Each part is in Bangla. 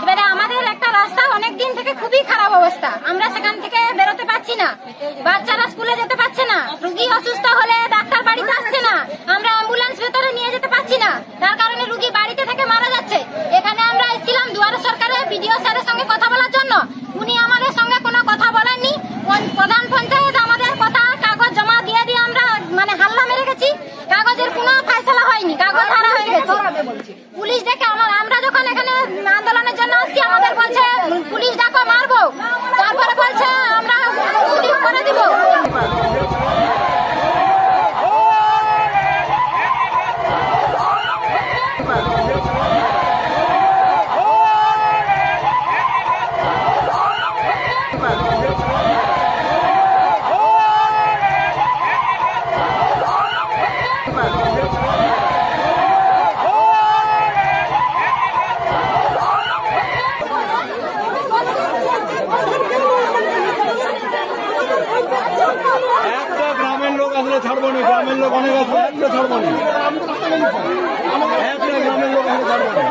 এবারে আমাদের একটা রাস্তা অনেক দিন থেকে খুবই খারাপ অবস্থা, আমরা সেখান থেকে বেরোতে পারছি না, বাচ্চারা স্কুলে যেতে পারছে না, রুগী অসুস্থ হলে ডাক্তার বাড়িতে আসছে না, আমরা অ্যাম্বুলেন্স ভেতরে নিয়ে যেতে পারছি না, তার কারণে রুগী বাড়িতে থেকে মারা যাচ্ছে। এখানে আমরা এসেছিলাম দুয়ারে সরকারের বিডিও স্যারের সঙ্গে কথা বলার জন্য, উনি আমাদের সঙ্গে কোনো কথা বলেননি। প্রধান পঞ্চায়েত আমাদের কথা কাগজ জমা দিয়ে আমরা মানে হাল্লা মেরে গেছি, কাগজের কোনো ফয়সালা হয়নি, কাগজ হারা হয়ে গেছে। পুলিশ দেখে আমরা যখন এখানে আন্দোলনের জন্য আসছি আমাদের বলছে পুলিশ ডাকো মারবো, তারপরে বলছে আমরা করে দিব। ছাড়বো না, গ্রামের লোক অনেক আছে, একটা ছাড়বো না, একটা গ্রামের লোক আসলে ছাড়বো না।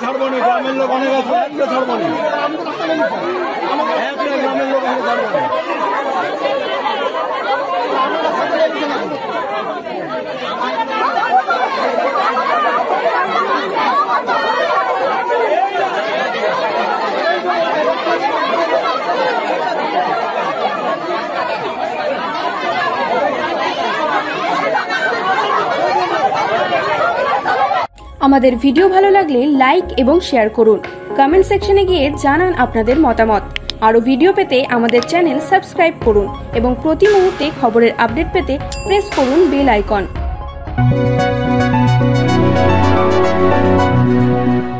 ছাড়বো না, গ্রামের লোক অনেক আছে, একটা ছাড়বো না, একটা গ্রামের লোক আসলে ছাড়বো না। আমাদের ভিডিও ভালো লাগলে লাইক এবং শেয়ার করুন, কমেন্ট সেকশনে গিয়ে জানান আপনাদের মতামত। আরও ভিডিও পেতে আমাদের চ্যানেল সাবস্ক্রাইব করুন এবং প্রতি মুহূর্তে খবরের আপডেট পেতে প্রেস করুন বেল আইকন।